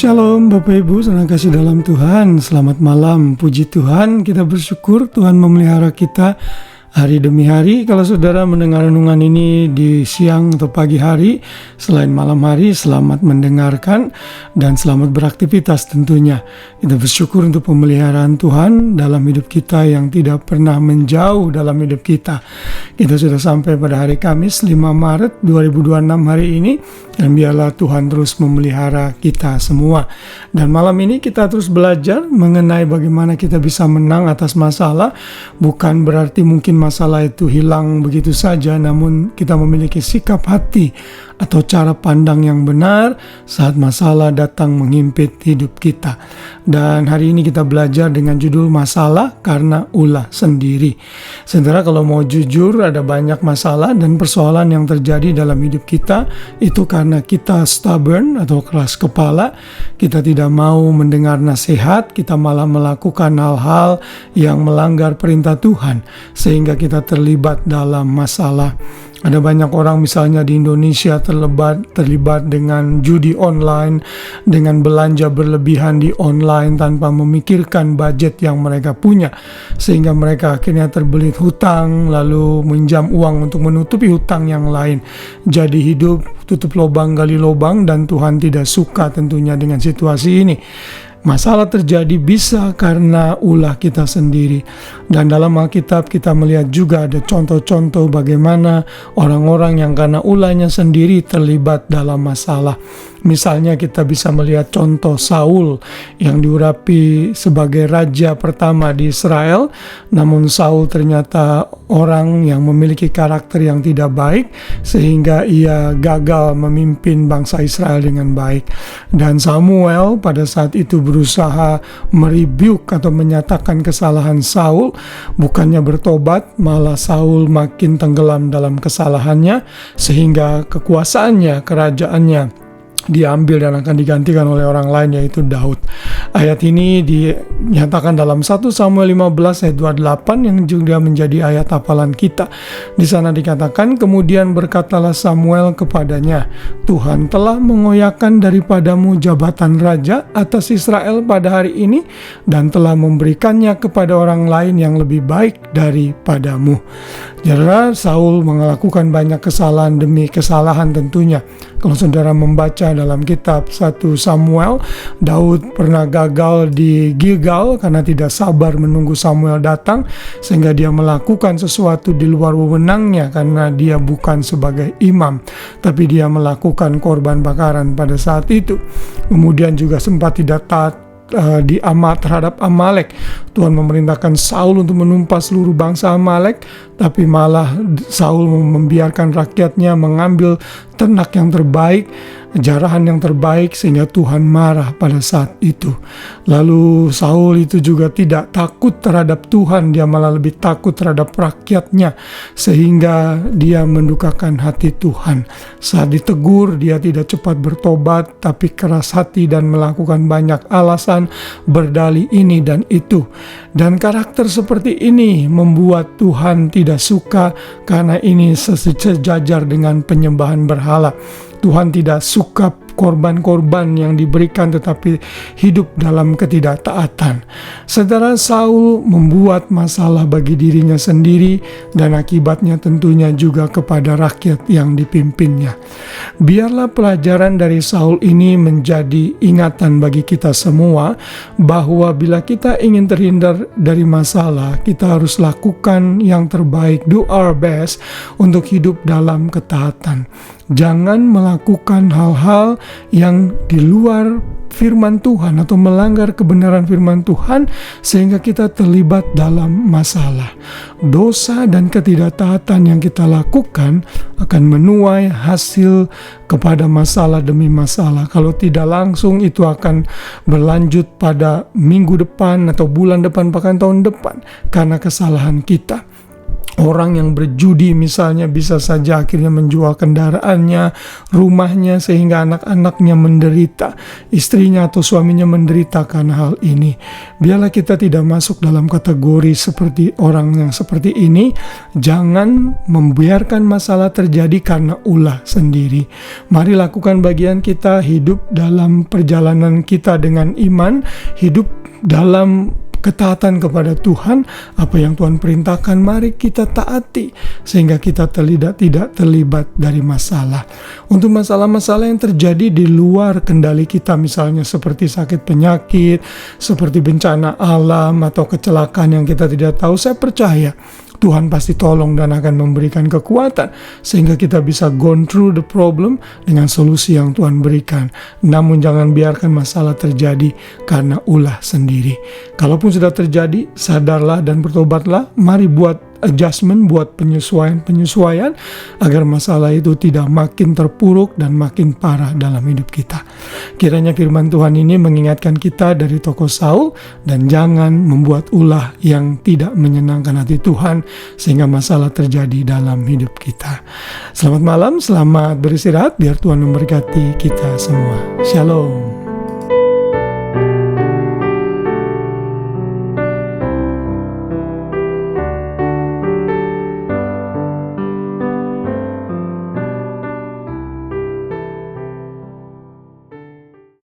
Shalom Bapak Ibu, saudara kasih dalam Tuhan. Selamat malam, puji Tuhan. Kita bersyukur Tuhan memelihara kita hari demi hari. Kalau saudara mendengar renungan ini di siang atau pagi hari, selain malam hari, selamat mendengarkan dan selamat beraktivitas tentunya. Kita bersyukur untuk pemeliharaan Tuhan dalam hidup kita yang tidak pernah menjauh dalam hidup kita. Kita sudah sampai pada hari Kamis 5 Maret 2026 hari ini, dan biarlah Tuhan terus memelihara kita semua. Dan malam ini kita terus belajar mengenai bagaimana kita bisa menang atas masalah. Bukan berarti mungkin masalah itu hilang begitu saja, namun kita memiliki sikap hati atau cara pandang yang benar saat masalah datang menghimpit hidup kita. Dan hari ini kita belajar dengan judul masalah karena ulah sendiri. Saudara, kalau mau jujur, ada banyak masalah dan persoalan yang terjadi dalam hidup kita. Itu karena kita stubborn atau keras kepala. Kita tidak mau mendengar nasihat, kita malah melakukan hal-hal yang melanggar perintah Tuhan, sehingga kita terlibat dalam masalah. Ada banyak orang misalnya di Indonesia terlibat dengan judi online, dengan belanja berlebihan di online tanpa memikirkan budget yang mereka punya, sehingga mereka akhirnya terbelit hutang, lalu minjam uang untuk menutupi hutang yang lain. Jadi hidup tutup lubang gali lubang, dan Tuhan tidak suka tentunya dengan situasi ini. Masalah terjadi bisa karena ulah kita sendiri. Dan dalam Alkitab kita melihat juga ada contoh-contoh bagaimana orang-orang yang karena ulahnya sendiri terlibat dalam masalah. Misalnya kita bisa melihat contoh Saul yang diurapi sebagai raja pertama di Israel. Namun Saul ternyata orang yang memiliki karakter yang tidak baik, sehingga ia gagal memimpin bangsa Israel dengan baik. Dan Samuel pada saat itu berusaha merebuke atau menyatakan kesalahan Saul. Bukannya bertobat, malah Saul makin tenggelam dalam kesalahannya, sehingga kekuasaannya, kerajaannya diambil dan akan digantikan oleh orang lain, yaitu Daud. Ayat ini dinyatakan dalam 1 Samuel 15 ayat 28 yang juga menjadi ayat hafalan kita. Di sana dikatakan, kemudian berkatalah Samuel kepadanya, Tuhan telah mengoyakkan daripadamu jabatan raja atas Israel pada hari ini, dan telah memberikannya kepada orang lain yang lebih baik daripadamu. Jadi Saul melakukan banyak kesalahan demi kesalahan tentunya. Kalau saudara membaca dalam kitab 1 Samuel, Daud pernah gagal di Gilgal karena tidak sabar menunggu Samuel datang, sehingga dia melakukan sesuatu di luar wewenangnya karena dia bukan sebagai imam, tapi dia melakukan korban bakaran pada saat itu. Kemudian juga sempat tidak taat terhadap Amalek. Tuhan memerintahkan Saul untuk menumpas seluruh bangsa Amalek, tapi malah Saul membiarkan rakyatnya mengambil ternak yang terbaik, jarahan yang terbaik, sehingga Tuhan marah pada saat itu. Lalu Saul itu juga tidak takut terhadap Tuhan, dia malah lebih takut terhadap rakyatnya, sehingga dia mendukakan hati Tuhan. Saat ditegur, dia tidak cepat bertobat, tapi keras hati dan melakukan banyak alasan, berdalih ini dan itu. Dan karakter seperti ini membuat Tuhan tidak suka, karena ini sejajar dengan penyembahan berhala. Tuhan tidak suka korban-korban yang diberikan tetapi hidup dalam ketidaktaatan. Saudara, Saul membuat masalah bagi dirinya sendiri, dan akibatnya tentunya juga kepada rakyat yang dipimpinnya. Biarlah pelajaran dari Saul ini menjadi ingatan bagi kita semua, bahwa bila kita ingin terhindar dari masalah, kita harus lakukan yang terbaik, do our best untuk hidup dalam ketaatan. Jangan melakukan hal-hal yang di luar firman Tuhan atau melanggar kebenaran firman Tuhan, sehingga kita terlibat dalam masalah. Dosa dan ketidaktaatan yang kita lakukan akan menuai hasil kepada masalah demi masalah. Kalau tidak langsung, itu akan berlanjut pada minggu depan atau bulan depan, bahkan tahun depan, karena kesalahan kita. Orang yang berjudi misalnya bisa saja akhirnya menjual kendaraannya, rumahnya, sehingga anak-anaknya menderita, istrinya atau suaminya menderita karena hal ini. Biarlah kita tidak masuk dalam kategori seperti orang yang seperti ini. Jangan membiarkan masalah terjadi karena ulah sendiri. Mari lakukan bagian kita, hidup dalam perjalanan kita dengan iman, hidup dalam ketaatan kepada Tuhan. Apa yang Tuhan perintahkan, mari kita taati sehingga kita tidak terlibat dari masalah. Untuk masalah-masalah yang terjadi di luar kendali kita, misalnya seperti sakit penyakit, seperti bencana alam atau kecelakaan yang kita tidak tahu, saya percaya Tuhan pasti tolong dan akan memberikan kekuatan sehingga kita bisa go through the problem dengan solusi yang Tuhan berikan. Namun jangan biarkan masalah terjadi karena ulah sendiri. Kalaupun sudah terjadi, sadarlah dan bertobatlah. Mari buat adjustment, buat penyesuaian agar masalah itu tidak makin terpuruk dan makin parah dalam hidup kita. Kiranya firman Tuhan ini mengingatkan kita dari tokoh Saul, dan jangan membuat ulah yang tidak menyenangkan hati Tuhan sehingga masalah terjadi dalam hidup kita. Selamat malam, selamat beristirahat, biar Tuhan memberkati kita semua. Shalom.